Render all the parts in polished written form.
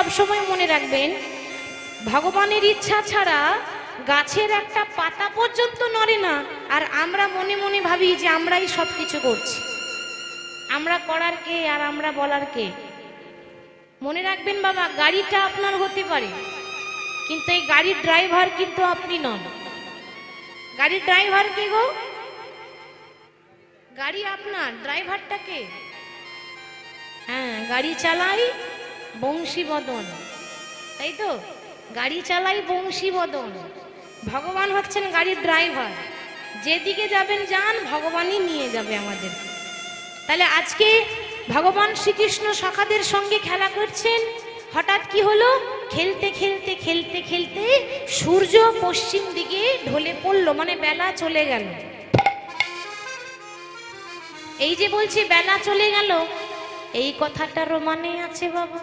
সবসময় মনে রাখবেন, ভগবানের ইচ্ছা ছাড়া গাছের একটা পাতা পর্যন্ত নড়ে না। আর আমরা মনে মনে ভাবি যে আমরাই সব কিছু করছি। আমরা করার কে আর আমরা বলার কে? মনে রাখবেন বাবা, গাড়িটা আপনার হতে পারে, কিন্তু এই গাড়ির ড্রাইভার কিন্তু আপনি নন। গাড়ির ড্রাইভার কে গো? গাড়ি আপনার, ড্রাইভারটা কে? হ্যাঁ, গাড়ি চালাই বংশীবদন, তাই তো? গাড়ি চালাই বংশীবদন। ভগবান হচ্ছেন গাড়ির ড্রাইভার। যেদিকে যাবেন যান, ভগবানই নিয়ে যাবে আমাদের। তাহলে আজকে ভগবান শ্রীকৃষ্ণ সখাদের সঙ্গে খেলা করছেন। হঠাৎ কি হলো? খেলতে খেলতে খেলতে খেলতে সূর্য পশ্চিম দিকে ঢলে পড়লো, মানে বেলা চলে গেল। এই যে বলছি বেলা চলে গেল, এই কথাটারও মানে আছে বাবা।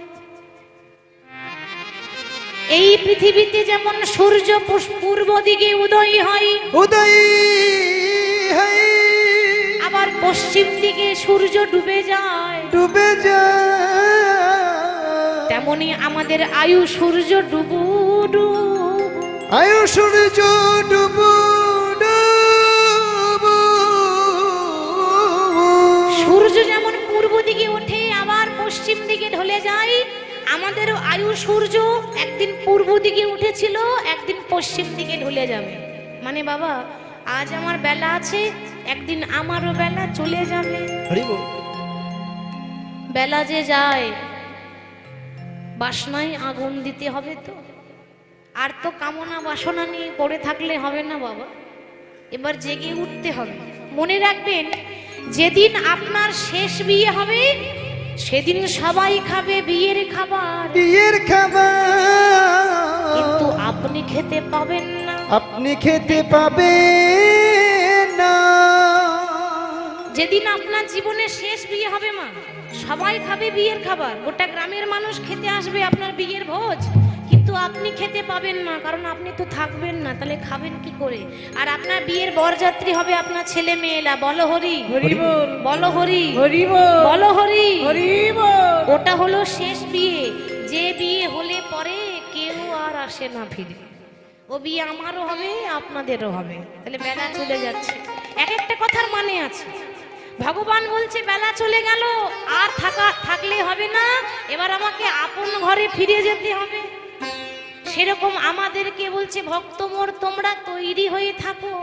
এই পৃথিবীতে যেমন সূর্য পূর্ব দিকে উদয় হয়, আবার পশ্চিম দিকে সূর্য ডুবে যায়, তেমনি আমাদের আয়ু সূর্য ডুবু ডুবু, আয়ু সূর্য ডুবু ডুবু। সূর্য যেমন পূর্ব দিকে ওঠে আবার পশ্চিম দিকে ঢলে যায়, আমাদেরও আয়ু সূর্য একদিন পূর্ব দিকে উঠেছিল, একদিন পশ্চিম দিকে ঢলে যাবে। মানে বাবা, আজ আমার বেলা আছে, একদিন আমারও বেলা চলে যাবে। বেলা যে যায়, বাসনায় আগুন দিতে হবে তো। আর তো কামনা বাসনা নিয়ে পড়ে থাকলে হবে না বাবা, এবার জেগে উঠতে হবে। মনে রাখবেন, যেদিন আপনার শেষ বিয়ে হবে সেদিন সবাই খাবে বিয়ের খাবার, বিয়ের খাবার, কিন্তু আপনি খেতে পাবেন না। আপনি খেতে পাবেন না। যেদিন আপনার জীবনে শেষ বিয়ে হবে মা, সবাই খাবে বিয়ের খাবার, গোটা গ্রামের মানুষ খেতে আসবে আপনার বিয়ের ভোজ, কিন্তু আপনি খেতে পাবেন না, কারণ আপনি তো থাকবেন না। তাহলে খাবেন কি করে? আর আপনার বিয়ের বরযাত্রী হবে আপনার ছেলে মেয়েরা। বলো হরি হরি বল, বলো হরি হরি বল, বলো হরি হরি বল। ওটা হলো শেষ বিয়ে, যে বিয়ে হলে পরে কেউ আর আসে না ফিরে। ও বিয়ে আমারও হবে, আপনাদেরও হবে। তাহলে বেলা চলে যাচ্ছে। এক একটা কথার মানে আছে। ভগবান বলছে বেলা চলে গেল, আর থাকলে হবে না, এবার আমাকে আপন ঘরে ফিরে যেতে হবে। সেরকম আমাদেরকে বলছে, ভক্ত মোর তোমরা তৈরি হয়ে থাকো।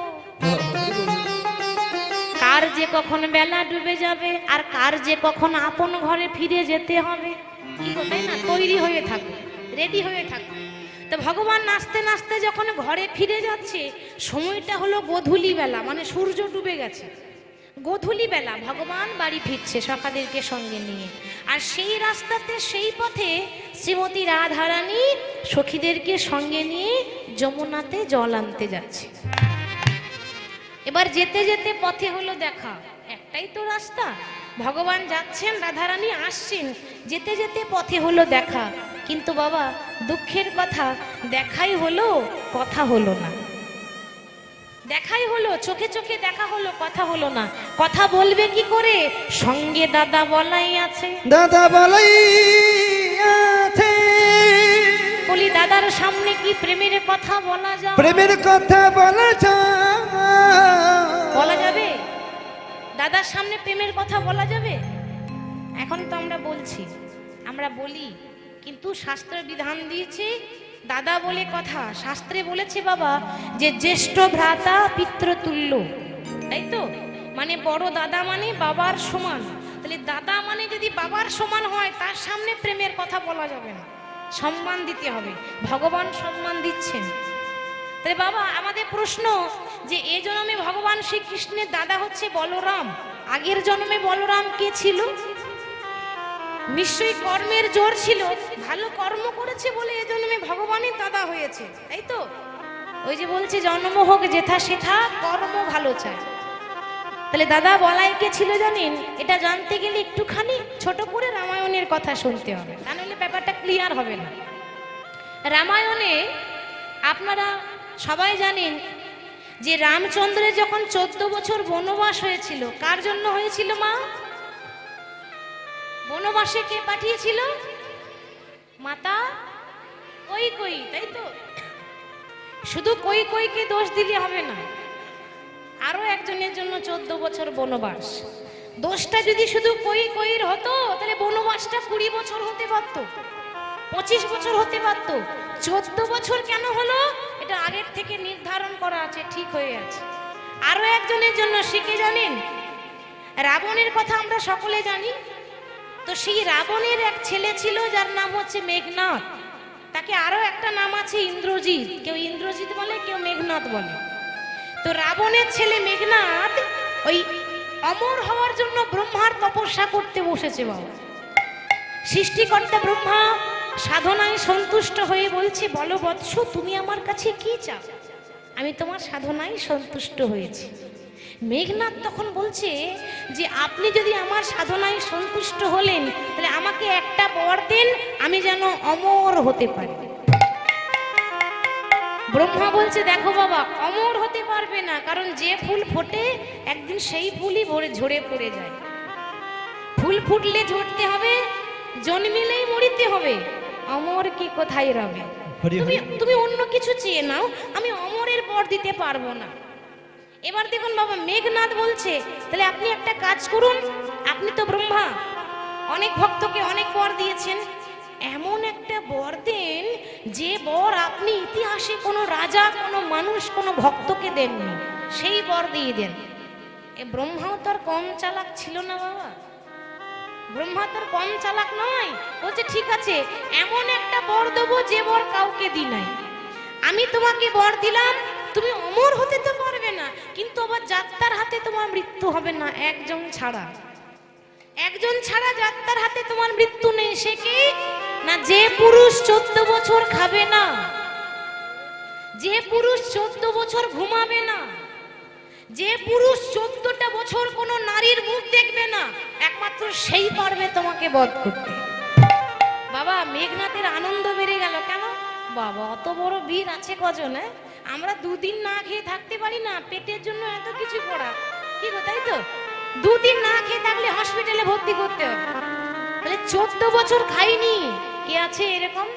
কার যে কখন বেলা ডুবে যাবে, আর কার যে কখন আপন ঘরে ফিরে যেতে হবে, তাই না? তৈরি হয়ে থাকো, রেডি হয়ে থাকো। তো ভগবান নাচতে নাচতে যখন ঘরে ফিরে যাচ্ছে, সময়টা হলো গোধূলি বেলা, মানে সূর্য ডুবে গেছে। গোধূলি বেলা ভগবান বাড়ি ফিরছে সখাদেরকে সঙ্গে নিয়ে। আর সেই রাস্তাতে, সেই পথে শ্রীমতী রাধারানী সখীদেরকে সঙ্গে নিয়ে যমুনাতে জল আনতে যাচ্ছে। এবার যেতে যেতে পথে হলো দেখা, একটাই তো রাস্তা, ভগবান যাচ্ছেন, রাধারানী আসছেন, যেতে যেতে পথে হলো দেখা। কিন্তু বাবা, দুঃখের কথা, দেখাই হলো, কথা হলো না। দেখাই হলো, চোখে চোখে দেখা হলো, কথা হলো না। কথা বলবে কি করে? সঙ্গে দাদা বলাই আছে, দাদা বলাই আছে। বলি দাদার সামনে কি প্রেমের কথা বলা যায়? প্রেমের কথা বলা যায়, বলা যাবে? দাদার সামনে প্রেমের কথা বলা যাবে? এখন তো আমরা বলছি, আমরা বলি, কিন্তু শাস্ত্র বিধান দিয়েছে দাদা বলে কথা। শাস্ত্রে বলেছে বাবা যে জ্যেষ্ঠ ভ্রাতা পিতৃতুল্য, তাই তো? মানে বড় দাদা মানে বাবার সমান। তাহলে দাদা মানে যদি বাবার সমান হয়, তার সামনে প্রেমের কথা বলা যাবে না, সম্মান দিতে হবে। ভগবান সম্মান দিচ্ছেন। তাহলে বাবা, আমাদের প্রশ্ন যে এই জন্মে ভগবান শ্রীকৃষ্ণের দাদা হচ্ছে বলরাম, আগের জন্মে বলরাম কে ছিল? নিশ্চয়ই কর্মের জোর ছিল, ভালো কর্ম করেছে বলে এই জন্মে ভগবানের দাদা হয়েছে, তাই তো? ওই যে বলছে জন্ম হোক যেথা সেথা, কর্ম ভালো চায়। তাহলে দাদা বলাই কে ছিল জানেন? এটা জানতে গেলে একটুখানি ছোট করে রামায়ণের কথা শুনতে হবে, তা নাহলে ব্যাপারটা ক্লিয়ার হবে না। রামায়ণে আপনারা সবাই জানেন যে রামচন্দ্রের যখন 14 বছর বনবাস হয়েছিল, কার জন্য হয়েছিল মা? বনবাসে কে পাঠিয়েছিল? মাতা কই কই, তাই তো? শুধু কই কইকে দোষ দিলে হবে না, আরো একজনের জন্য 14 বছর বনবাস। দোষটা যদি শুধু কই কইর হতো তাহলে বনবাসটা 20 বছর হতে পারত, 25 বছর হতে পারত। 14 বছর কেন হলো এটা আগের থেকে নির্ধারণ করা আছে, ঠিক হয়ে আছে। আরো একজনের জন্য শিখে জানেন, রাবণের কথা আমরা সকলে জানি। তো সেই রাবণের এক ছেলে ছিল যার নাম হচ্ছে মেঘনাদ। তাকে আরো একটা নাম আছে ইন্দ্রজিৎ, কেউ ইন্দ্রজিৎ বলে, কেউ মেঘনাদ বলে। তো রাবণের ছেলে মেঘনাদ ওই অমর হওয়ার জন্য ব্রহ্মার তপস্যা করতে বসেছে। বাবা সৃষ্টিকর্তা ব্রহ্মা সাধনায় সন্তুষ্ট হয়ে বলছে, বলো বৎস তুমি আমার কাছে কি চাও? আমি তোমার সাধনায় সন্তুষ্ট হয়েছি। মেঘনাদ তখন বলছে যে আপনি যদি আমার সাধনায় সন্তুষ্ট হলেন তাহলে আমাকে একটা বর দেন, আমি যেন অমর হতে পারি। ব্রহ্মা বলছে, দেখো বাবা, অমর হতে পারবে না, কারণ যে ফুল ফোটে একদিন সেই ফুলই ঝরে পড়ে যায়। ফুল ফুটলে ঝরতে হবে, জন্মিলেই মরিতে হবে, অমর কি কোথায় রবে? তুমি অন্য কিছু চেয়ে নাও, আমি অমরের বর দিতে পারবো না। এবার দেখুন বাবা, মেঘনাদ বলছে, তাহলে আপনি একটা কাজ করুন, আপনি তো ব্রহ্মা, অনেক ভক্তকে অনেক বর দিয়েছেন, এমন একটা বর দেন যে বর আপনি ইতিহাসে কোনো রাজা, কোনো মানুষ, কোনো ভক্তকে দেননি, সেই বর দিয়ে দেন। এ ব্রহ্মাও তো আর কম চালাক ছিল না বাবা, ব্রহ্মা তো আর কম চালাক নয়। বলছে ঠিক আছে, এমন একটা বর দেবো যে বর কাউকে দি নাই। আমি তোমাকে বর দিলাম, তুমি অমর হতে তো পারবে না, কিন্তু আবার যাত্রার হাতে তোমার মৃত্যু হবে না, একজন ছাড়া। একজন ছাড়া যাত্রার হাতে তোমার মৃত্যু নেই, সে কি না? যে পুরুষ 14 বছর খাবে না, যে পুরুষ 14 বছর ঘুমাবে না, যে পুরুষ 14টা বছর কোনো নারীর মুখ দেখবে না, একমাত্র সেই পারবে তোমাকে বধ করতে। বাবা মেঘনাথের আনন্দ বেড়ে গেল। কেন বাবা, অত বড় বীর আছে কজন? আমরা 2 দিন না খেয়ে থাকতে পারি না, পেটের জন্য এত কিছু করা কি গো, তাই তো? 2 দিন না খেয়ে থাকলে হসপিটালে ভর্তি করতে হবে। তাহলে 14 বছর খাইনি, কে আছে এরকম?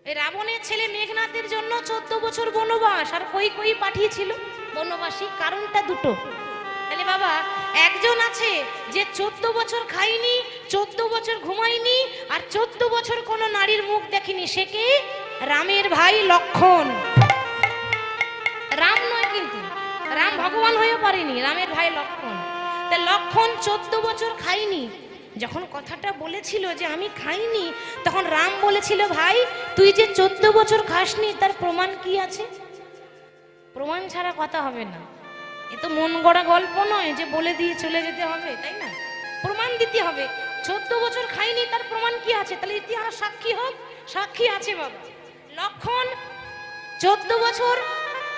রাবণের ছেলে মেঘনাথের জন্য 14 বছর বনবাস, আর কই কই পাঠিয়েছিল বনবাসী, কারণটা দুটো। তাহলে বাবা একজন আছে যে 14 বছর খাইনি, 14 বছর ঘুমাইনি, আর 14 বছর কোনো নারীর মুখ দেখিনি, সে কে? রামের ভাই লক্ষণ। রাম নয় কিন্তু, রাম ভগবান হয়েও পারেনি, রামের ভাই লক্ষণ। তা লক্ষণ 14 বছর খাইনি। যখন কথাটা বলেছিল যে আমি খাইনি, তখন রাম বলেছিল, ভাই তুই যে 14 বছর খাসনি তার প্রমাণ কি আছে? প্রমাণ ছাড়া কথা হবে না। এ তো মন গড়া গল্প নয় যে বলে দিয়ে চলে যেতে হবে, তাই না? প্রমাণ দিতে হবে। 14 বছর খাইনি তার প্রমাণ কি আছে? তাহলে ইতিহাস সাক্ষী হোক, সাক্ষী আছে বাবা। লক্ষণ 14 বছর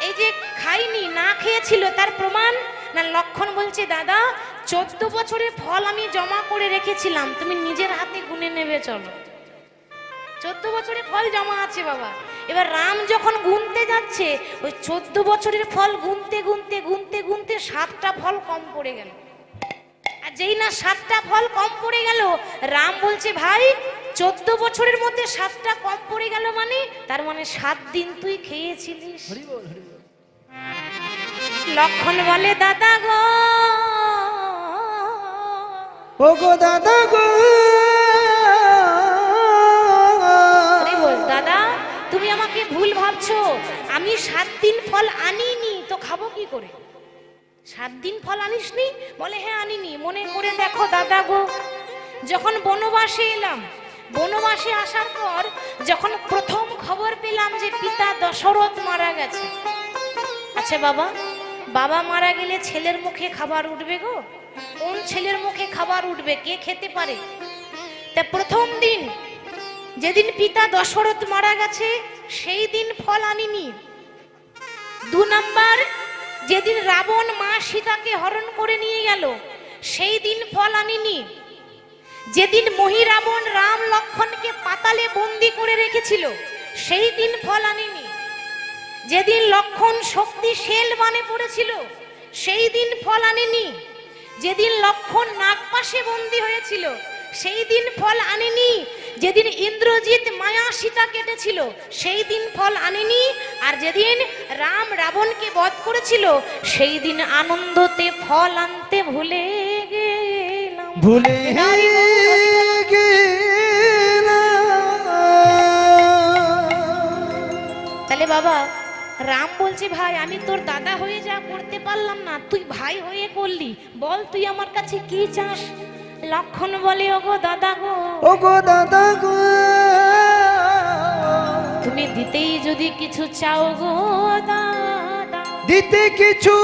এই যে খাইনি, না খেয়েছিল, তার প্রমাণ না? লক্ষণ বলছে, দাদা 14 বছরের ফল আমি জমা করে রেখেছিলাম, তুমি নিজের হাতে গুনে নেবে, চলো। 14 বছরের ফল জমা আছে বাবা। এবার রাম যখন গুনতে যাচ্ছে, ওই 14 বছরের ফল গুনতে গুনতে গুনতে গুনতে 7টা ফল কম পড়ে গেল। আর যেই না 7টা ফল কম পড়ে গেল, রাম বলছে, ভাই 14 বছরের মধ্যে 7টা কম পড়ে গেল, মানে তার মানে 7 দিন তুই খেয়েছিলিস। লক্ষণ বলে, দাদা গো, ও গো দাদা গো, দাদা তুমি আমাকে ভুল ভাবছো, আমি 7 দিন ফল আনিনি, তো খাবো কি করে? 7 দিন ফল আনিসনি? বলে হ্যাঁ আনিনি। মনে করে দেখো দাদা গো, যখন বনবাসে এলাম, বনবাসে আসার পর যখন প্রথম খবর পেলাম যে পিতা দশরথ মারা গেছে। আচ্ছা বাবা, বাবা মারা গেলে ছেলের মুখে খাবার উঠবে গো? কোন ছেলের মুখে খাবার উঠবে? কে খেতে পারে? তা প্রথম দিন যেদিন পিতা দশরথ মারা গেছে সেই দিন ফল আনিনি। 2 নাম্বার, যেদিন রাবণ মা সীতাকে হরণ করে নিয়ে গেল সেই দিন ফল আনিনি। যেদিন মহিরাবণ রাম লক্ষণকে পাতালে বন্দি করে রেখেছিল সেই দিন ফল আনিনি। যেদিন লক্ষণ শক্তিশাল বানে পড়েছিল সেই দিন ফল আনিনি। যেদিন লক্ষণ নাগপাশে বন্দি হয়েছিল সেই দিন ফল আনেনি। যেদিন ইন্দ্রজিৎ মায়া সীতা কেটেছিল সেই দিন ফল আনেনি। আর যেদিন রাম রাবণকে বধ করেছিল সেই দিন আনন্দতে ফল আনতে ভুলে গেলাম। ভুলে তাহলে বাবা রাম বলছে, ভাই আমি তোর দাদা হয়ে যা করতে পারলাম না, তুই ভাই হয়ে করলি, বল তুই আমার কাছে কি চাস? লক্ষণ বলে, ওগো দাদা গো, ওগো দাদা গো, তুমি দিতেই যদি কিছু চাও গো দাদা, দিতে কিছু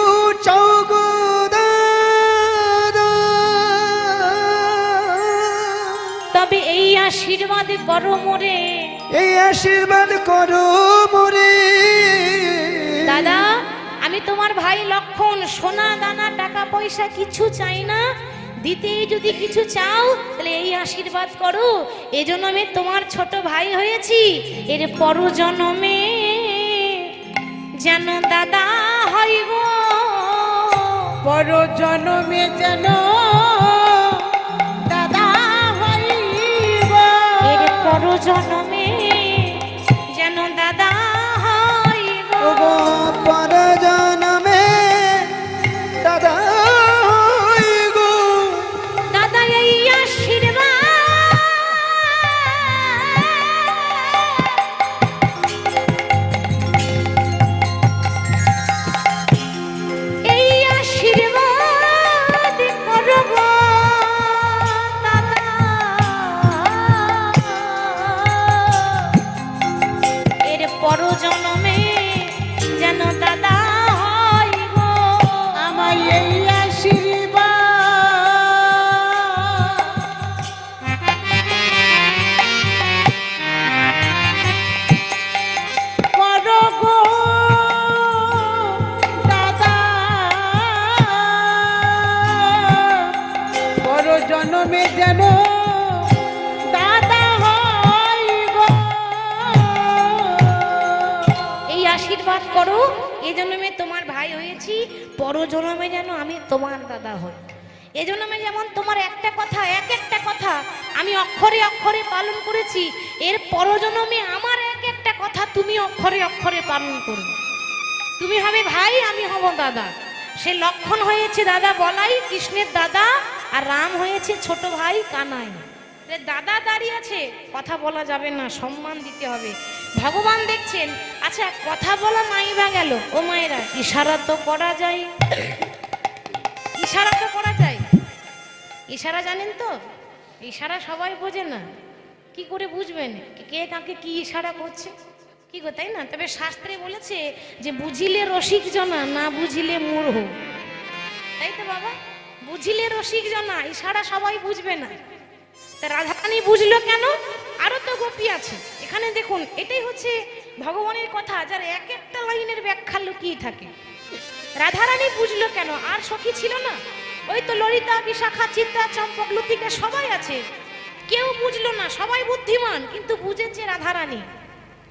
চাও গো দাদা, তবে এই আশীর্বাদ করো মোরে, এই আশীর্বাদ করো মোরে। দাদা আমি তোমার ভাই লক্ষণ, সোনা দানা টাকা পয়সা কিছু চাই না, দিতেই যদি কিছু চাও তাহলে এই আশীর্বাদ করো, এজন্য আমি তোমার ছোট ভাই হয়েছি, এর পর জন্মে যেন দাদা হই গো, পর জন্মে যেন দাদা হইব, এর পর জন্মে যেন দাদা হই গো, ওগো পর জন্মে দাদা হই গো, দাদা এই আশীর্বাদ, এই আশীর্বাদ করো গো দাদা, এর পর জন্মে যেন দাদা হয় গো, আমার এই আশীর্বাদ করো গো দাদা, পর জন্মে যেন দাদা হইব, এই আশীর্বাদ করো, এই জন্মে তোমার ভাই হয়েছি, পর জন্মে যেন আমি তোমার দাদা হই, এই জন্মে যেমন তোমার একটা কথা এক একটা কথা আমি অক্ষরে অক্ষরে পালন করেছি, এর পর জন্মে আমার এক একটা কথা তুমি অক্ষরে অক্ষরে পালন করবে, তুমি হবে ভাই আমি হব দাদা। সে লক্ষণ হয়েছে দাদা বলাই, কৃষ্ণের দাদা, আর রাম হয়েছে ছোট ভাই কানাই। দাদা দাঁড়িয়ে আছে, কথা বলা যাবে না, সম্মান দিতে হবে, ভগবান দেখছেন। আচ্ছা কথা বলা নাই বা গেল, ও মায়েরা ইশারা তো করা যায়, ইশারা তো করা যায়, ইশারা জানেন তো? ইশারা সবাই বোঝে না, কি করে বুঝবেন কে কাকে কি ইশারা করছে, কি গো তাই না? তবে শাস্ত্রে বলেছে যে বুঝিলে রসিক জনা, না বুঝিলে মূঢ়, তাই তো বাবা? বুঝিলে রসিক জনা, ইশারা সবাই বুঝবে না। তা রাধারানী বুঝলো কেন? আরো তো গোপী আছে এখানে, দেখুন এটাই হচ্ছে ভগবানের কথা, যার এক একটা লাইনের ব্যাখ্যা লুকিয়ে থাকে। রাধারানী বুঝলো কেন? আর সখী ছিল না? ওই তো ললিতা, বিশাখা, চিত্রা, চম্পক, লতিকা সবাই আছে, কেউ বুঝলো না, সবাই বুদ্ধিমান, কিন্তু বুঝেছে রাধারানী।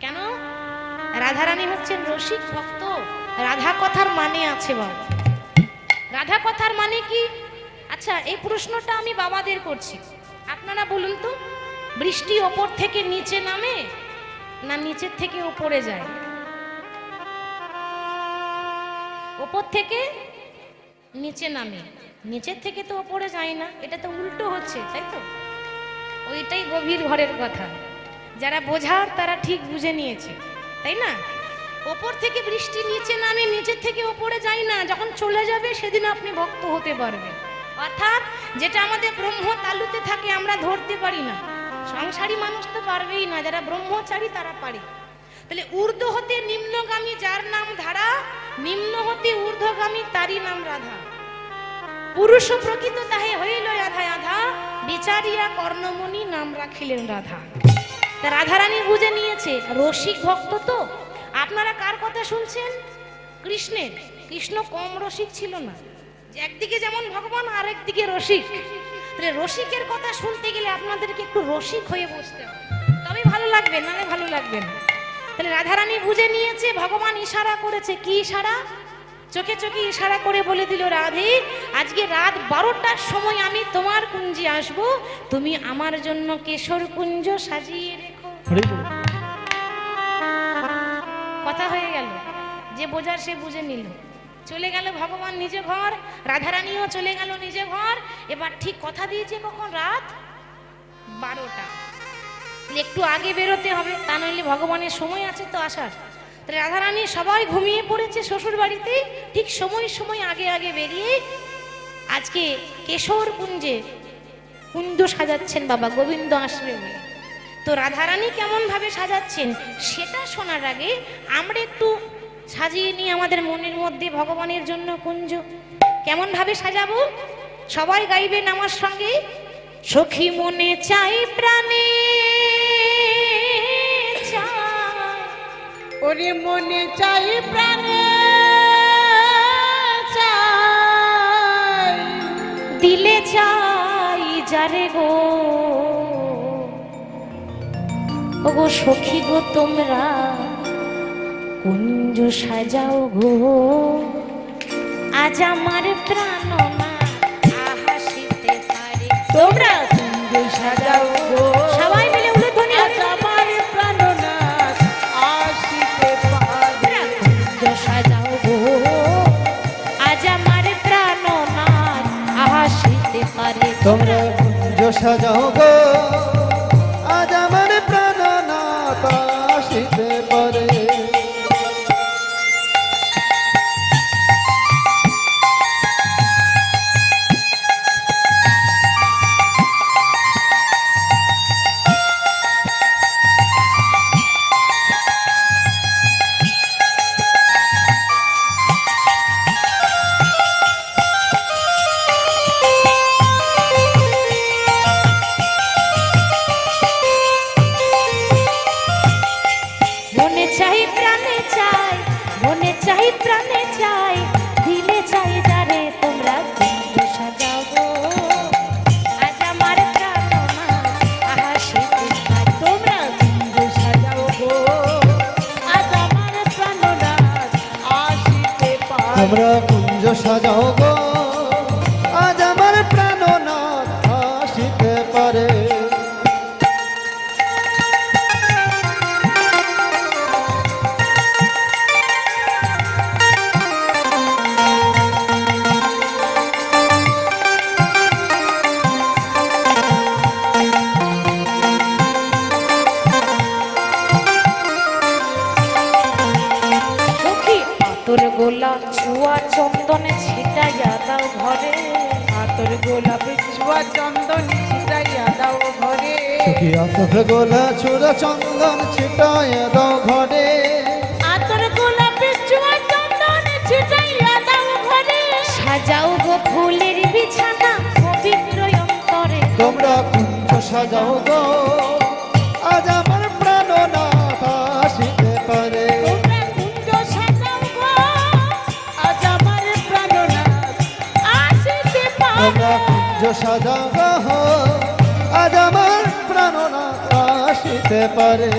কেন? রাধারানী হচ্ছেন রসিক ভক্ত। রাধা কথার মানে আছে বাবা, রাধা কথার মানে কি? আচ্ছা এই প্রশ্নটা আমি বাবাদের করছি, আপনারা বলুন তো, বৃষ্টি ওপর থেকে নিচে নামে না নিচের থেকে ওপরে যায়? ওপর থেকে নিচে নামে, নিচের থেকে তো ওপরে যায় না, এটা তো উল্টো হচ্ছে, তাই তো? ওইটাই গভীর ঘরের কথা, যারা বোঝার তারা ঠিক বুঝে নিয়েছে, তাই না? ওপর থেকে বৃষ্টি নিচে নামে, নিচের থেকে ওপরে যায় না, যখন চলে যাবে সেদিন আপনি ভক্ত হতে পারবেন। অর্থাৎ যেটা আমাদের ব্রহ্ম তালুতে থাকে আমরা ধরতে পারি না, সংসারী মানুষ তো পারবেই না, যারা ব্রহ্মচারী তারা পারে। তাহলে ঊর্ধ্ব হতে নিম্নগামী যার নাম ধারা, নিম্ন হতে ঊর্ধ্বগামী তারই নাম রাধা। পুরুষ প্রকৃত তাহে হইল আধা আধা, বিচারিয়া কর্ণমণি নাম রাখিলেন রাধা। তা রাধারানী বুঝে নিয়েছে, রসিক ভক্ত তো। আপনারা কার কথা শুনছেন? কৃষ্ণের। কৃষ্ণ কম রসিক ছিল না, একদিকে যেমন ভগবান আর একদিকে রসিক। তাহলে রসিকের কথা শুনতে গেলে আপনাদেরকে একটু রসিক হয়ে বসতে হবে, তবে ভালো লাগবে, নাহলে ভালো লাগবে না। তাহলে রাধারানী বুঝে নিয়েছে, ভগবান ইশারা করেছে। কি ইশারা? চোখে চোখে ইশারা করে বলে দিল, রাধে আজকে রাত 12টার সময় আমি তোমার কুঞ্জে আসব, তুমি আমার জন্য কেশর কুঞ্জ সাজিয়ে রেখো। কথা হয়ে গেল, যে বোঝার সে বুঝে নিল। চলে গেল ভগবান নিজে ঘর, রাধারানীও চলে গেল নিজে ঘর। এবার ঠিক কথা দিয়েছে কখন? রাত 12টা। একটু আগে বেরোতে হবে, তা নইলে ভগবানের সময় আছে তো আসার। তাহলে রাধারানী সবাই ঘুমিয়ে পড়েছে শ্বশুর বাড়িতে, ঠিক সময় সময় আগে আগে বেরিয়ে আজকে কেশর কুঞ্জে কুঞ্জ সাজাচ্ছেন বাবা, গোবিন্দ আসবে বলে। তো রাধারানী কেমন ভাবে সাজাচ্ছেন সেটা শোনার আগে আমরা একটু সাজিয়ে নিই আমাদের মনের মধ্যে ভগবানের জন্য কুঞ্জ। কেমন ভাবে সাজাবো সবাই গাইবেন আমার সঙ্গে। সখী মনে চাই প্রাণে চাই, ওরে মনে চাই প্রাণে চাই, দিলে চাই যারে গো, ওগো সখী গো তোমরা কুঞ্জ সাজাও গো, আজ আমার প্রাণ না হাসিতে পারে। তোমরা কুঞ্জ সাজাও গো, সবাই মিলে উলুধ্বনি আজ আমার প্রাণনাথ আসিতে পারে। কুঞ্জ সাজাও গো, আজ আমার প্রাণ না হাসিতে পারে। তোমরা কুঞ্জ সাজাও গো, আজ আমার প্রাণনাথ আসিতে পারে। মনে চাই প্রাণে চাই, মনে চাই প্রাণে চাই, দিলে চাই যারে তোমরা কুঞ্জ সাজাও গো, আজ আমার প্রাণ হাসিতে পারে। তোমরা কুঞ্জ সাজাও গো, আজ আমার প্রাণনাথ আসিতে পারে। তোমরা কুঞ্জ সাজাও গো, আজ আমার প্রাণনাথ আসিতে পারে। সখী আতর গোলা ছুয়া চন্দনে ছিটাইয়া দাও ঘরে, আতর গোলাপে ছোঁয়া চন্দন ছিটাইয়া দাও ঘরে। সখী আতর গোলা চূড়া চন্দন ছিটায় দাও ঘরে। আতর গোলাপে ছোঁয়া চন্দন ছিটাইয়া দাও ঘরে। সাজাও গো ফুলের বিছানা পবিত্র অন্তরে। তোমরা কুঞ্জ সাজাও গো, আজ আমার প্রাণনাথ আসিতে পারে। তোমরা কুঞ্জ সাজাও গো, আজ আমার প্রাণনাথ আসিতে তোমরা পারে। কুঞ্জ সাজাও গো, আজ আমার প্রাণনাথ আসিতে পারে।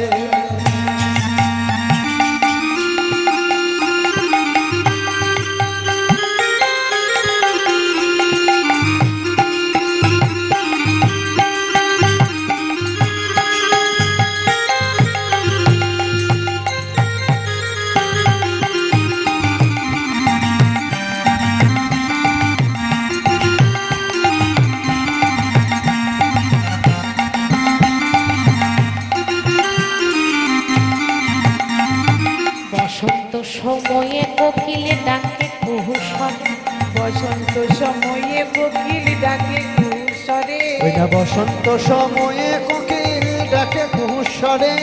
বসন্ত সময়ে কোকিলে ডাকে কুহুসন, বসন্ত সময়ে কোকিল ডাকে কুসরে। ওইটা বসন্ত সময়ে কোকিল ডাকে কুহুস্বরে।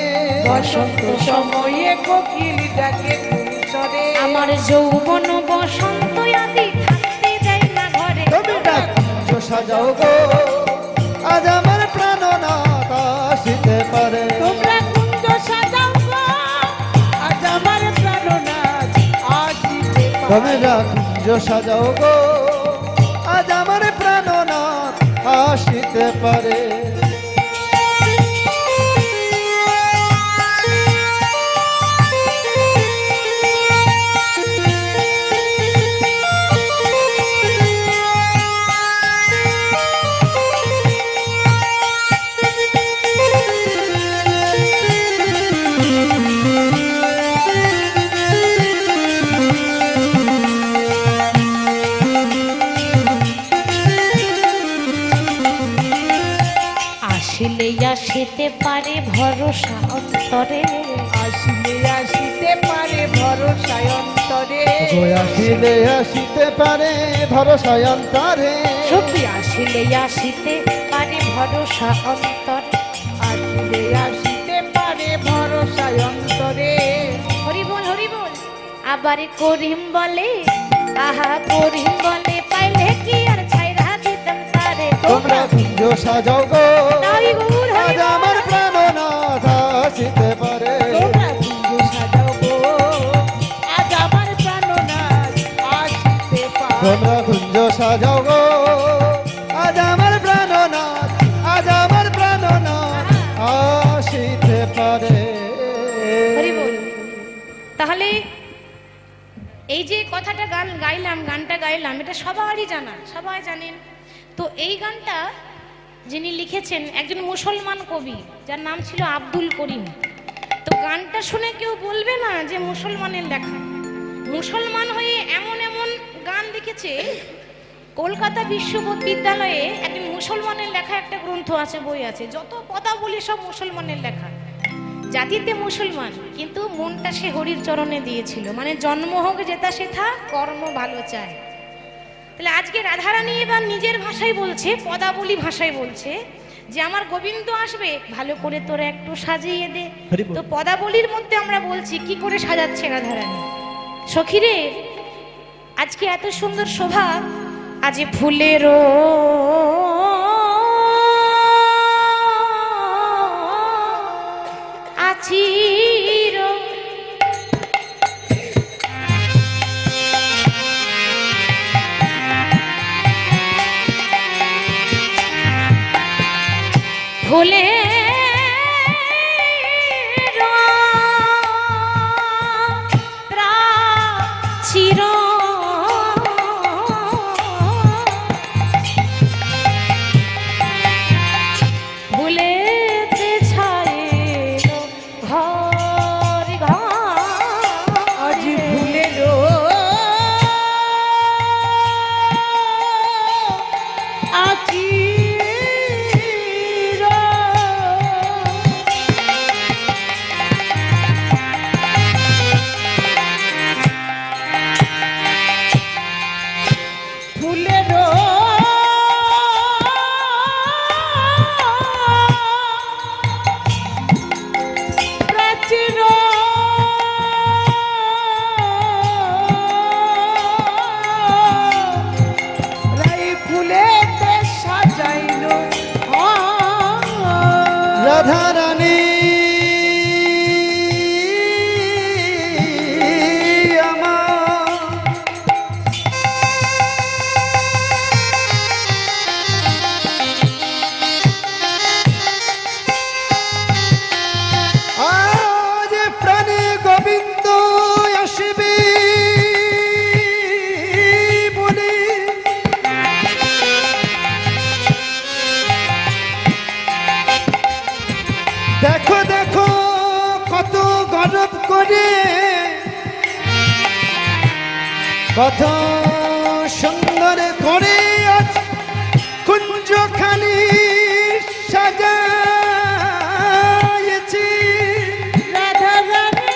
বসন্ত সময়ে কোকিল ডাকে কুসরে। আমার যৌবন বসন্ত আদি থাকতে দেয় না ঘরে। তোমরা কুঞ্জ সাজাও গো, আজ আমার প্রাণনাথ আসিতে পারে। তোমরা কুঞ্জ সাজাও গো, আজ আমার প্রাণনাথ আসিতে পারে। তোমরা কুঞ্জ সাজাও গো, আজ আমার প্রাণনাথ আসিতে পারে। আসিলে আসিতে পারে ভরসা অন্তরে, আসিলে আসিতে পারে ভরসায় অন্তরে, গো আসিলে আসিতে পারে ভরসায় অন্তরে, সত্যি আসিলে আসিতে পারে ভরসা অন্তরে। আসিলে আসিতে পারে ভরসায় অন্তরে। হরি বল হরি বল। আবার করিম বলে, আহা করিম বলে, পাইলে কি আর ছাইরা দিতাম তারে। তোমরা কুঞ্জ সাজাও গো, হরি গৌর হরি আজ আমার প্রাণনাথ আসিতে পারে। তোমরা কুঞ্জ সাজাও গো, আজ আমার প্রাণনাথ আসিতে পারে। তোমরা কুঞ্জ সাজাও গো, আজ আমার প্রাণনাথ, আজ আমার প্রাণনাথ আসিতে পারে। হরি বল। তাহলে এই যে কথাটা গানটা গাইলাম, এটা সবারই জানা, সবাই জানেন। তো এই গানটা যিনি লিখেছেন একজন মুসলমান কবি, যার নাম ছিল আব্দুল করিম। তো গানটা শুনে কেউ বলবে না যে মুসলমানের লেখা। মুসলমান হয়ে এমন এমন গান লিখেছে। কলকাতা বিশ্ববিদ্যালয়ে একজন মুসলমানের লেখা একটা গ্রন্থ আছে, বই আছে, যত পদাবলী সব মুসলমানের লেখা। জাতিতে মুসলমান, কিন্তু মনটা সে হরির চরণে দিয়েছিল। মানে জন্ম হোক যেটা সেথা, কর্ম ভালো চায়। তাহলে আজকে রাধারানী এবার নিজের ভাষায় বলছে, পদাবলী ভাষায় বলছে যে আমার গোবিন্দ আসবে, ভালো করে তোরা একটু সাজিয়ে দে। তো পদাবলীর মধ্যে আমরা বলছি কি করে সাজাচ্ছে রাধারানী। সখীরে, আজকে এত সুন্দর শোভা, আজ ফুলেরও আছির, ফুলে চির ভুলেতে ছাড়িল ঘর ঘর, আজ ভুলেরও আচির, ফুলেরও প্রাচীর, রাই ফুলেতে সাজাইল রাধারানী আমার, আজ প্রাণে গোবিন্দ আসবে বলে, দেখো দেখো কত গরব করে, কত সুন্দর করে আজ কুঞ্জখানি সাজায়েছি। রাধারানী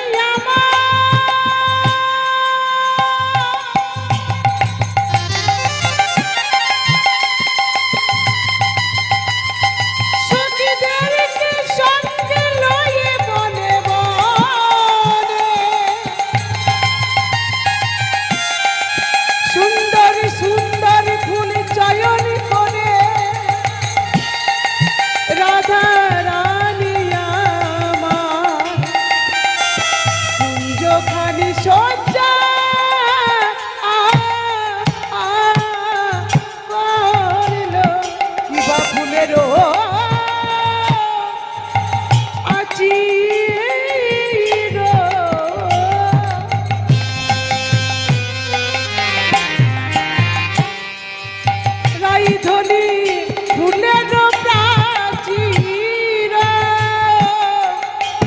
সখীদেরকে সঙ্গে লয়ে বনে বনে, সুন্দর সুন্দর ফুল চয়ন করে রাধারানী আমার কুঞ্জখানি সজ্জা করল। কিবা ফুলেরও আচির, রাইধনি ফুলেরও প্রাচীর,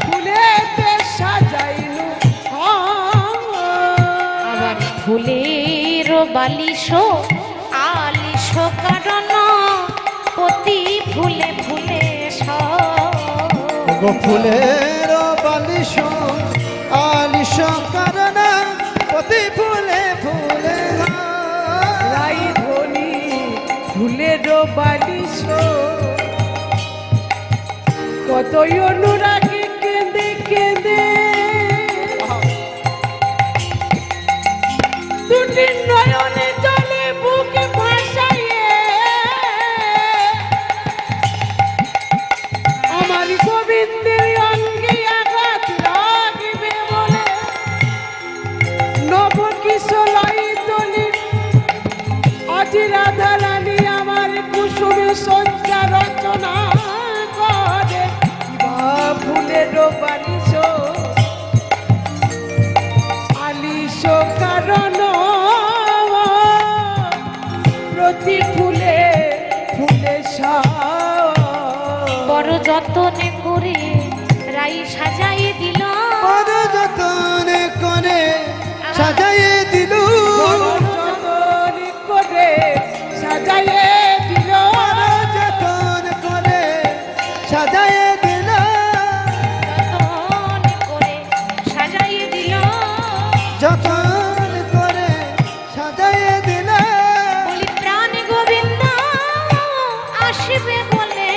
ফুলেতে সাজাইল আবার ফুলের বালিশ আলিশ কারণ, প্রতি ফুলে ফুলে সব গো ফুলের বালিশ আলিশ কারণ প্রতি ফুলে ফুলে রাই ধনি ফুলের বালিশ কতই অনুরাগে কেঁদে কেঁদে দুটি নয়নে জলে বুকে ভাসাইয়ে আমার গোবিন্দের অঙ্গে আঘাত লাগিবে বলে নব কিশোরী তলির আজ রাধা রানী আমার কুসুমে সজ্জা রচনা করে ফুলের বালিশ আলিশ কারণ প্রতি ফুলে ফুলে বড় যতনে করে রাই সাজাই দিল বড় যতন করে সাজাইয়ে দিল যতন করে সাজাইয়ে দিল বড় যতন করে সাজাইয়ে দিল যতনে করে সাজাই দিল যতন করে সাজাইয়ে দিল বলি প্রাণ গোবিন্দ আসবে বলে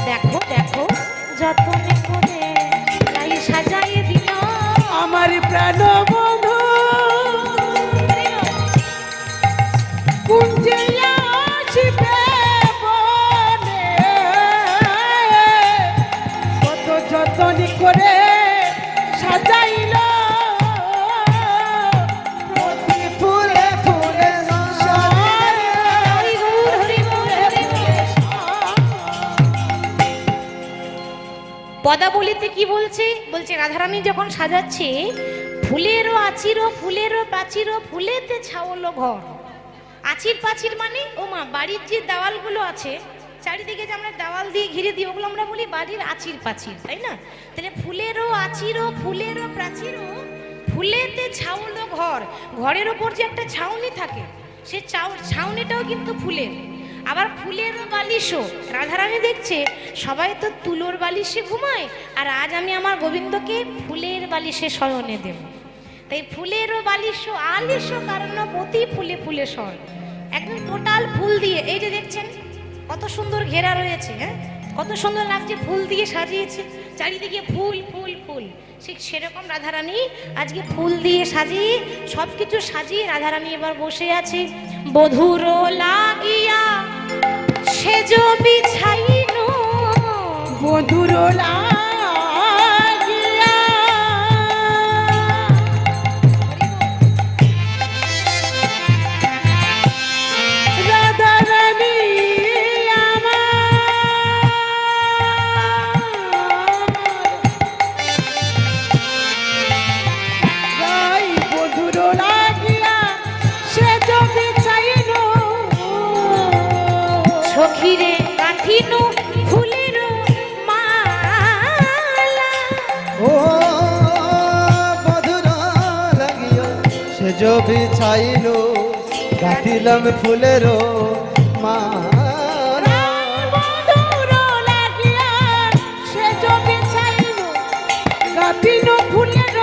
দেখো দেখো যতনে করে রাই সাজাই দিল আমার প্রাণ বন্ধু কুঞ্জে আসবে বলে কত যতন করে সাজাইল প্রতি ফুলে ফুলে হরি গৌর হরি গৌর হরি গৌর। পদাবলিতে কি বলছে বলছে রাধারানী যখন সাজাচ্ছে ফুলেরও আচিরও ফুলেরও প্রাচীরও ফুলেতে ছাওলো ঘর আচির পাচির মানে ও মা বাড়ির যে দেওয়ালগুলো আছে চারিদিকে যে আমরা দেওয়াল দিয়ে ঘিরে দিই ওগুলো আমরা বলি বাড়ির আচির পাচির তাই না তাহলে ফুলেরও আচিরও ফুলেরও প্রাচীরও ফুলেতে ছাওলো ঘর ঘরের ওপর যে একটা ছাউনি থাকে সে ছাউনিটাও কিন্তু ফুলের আবার ফুলেরও বালিশও রাধারানী দেখছে সবাই তো তুলোর বালিশে ঘুমায় আর আজ আমি আমার গোবিন্দকে ফুলের বালিশে শয়নে দেব তাই ফুলেরও বালিশও আলিশও কারণ প্রতি ফুলে ফুলে সর একদম টোটাল ফুল দিয়ে এই যে দেখছেন কত সুন্দর ঘেরা রয়েছে হ্যাঁ কত সুন্দর লাগছে ফুল দিয়ে সাজিয়েছে চারিদিকে ফুল ফুল ফুল ঠিক সেরকম রাধারানী আজকে ফুল দিয়ে সাজিয়ে সব কিছু সাজিয়ে রাধারানী এবার বসে আছে বধুর লাগিয়া সেজ বিছাইনু বধুর লাগিয়া রাধা রানী রাই বধুর লাগিয়া সে জমি চাইল সখীরে কাঠিনু ফুলের মালা ও মধুর লাগিও সে जो বিছাইলো গাঁথিলাম ফুলের মালা বধুর লাগিয়া সে জমি চাইল গাতিনো ফুলের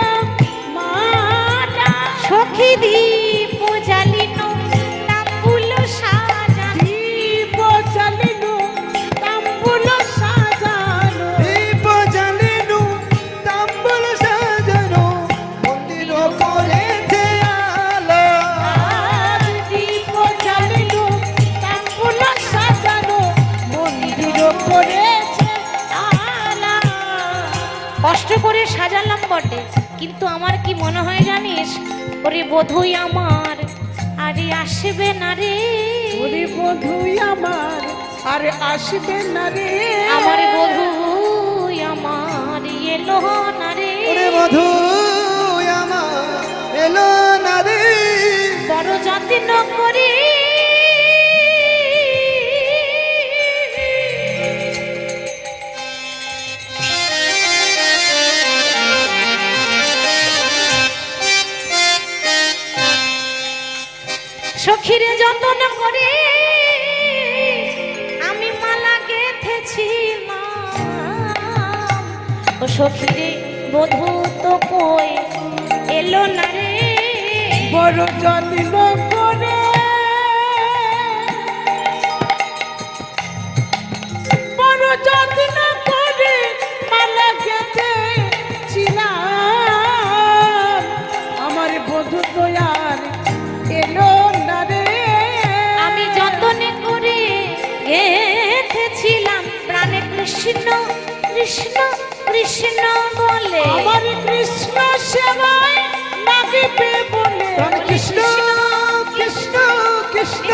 মালা সখী দীপ জ্বালিনু তাম্বুল সাজানো দীপ জ্বালিনো তাম্বুল সাজানো দীপ জ্বালিনু তাম্বুল সাজানো মন্দির করেছে আলো আর দীপ জ্বালিনো তাম্বুল সাজানো মন্দির করেছে আলা কষ্ট করে সাজালাম বটে কিন্তু আমার কি মনে হয় জানিস ওরে বধুই আমার আরে আসবে না রে ওরে বধুই আমার আর আসবে না রে আমার বধুই আমার এলো না রে ওরে মধু আমার এলো না রে বড় যত্ন করে সখীরে যত্ন করে আমি মালা গেথে গেছিলাম ও সখী রে বধূ তো কই এলো না রে বড় যত্ন করে বড় যত্ন করে মালা গেঁথেছিলাম আমার বধূ তো আর এলো না রে আমি যতনে করে গেঁথেছিলাম প্রাণে কৃষ্ণ কৃষ্ণ কৃষ্ণ বলে আমার কৃষ্ণ সেবায় লাগিবে বলে প্রাণ কৃষ্ণ কৃষ্ণ কৃষ্ণ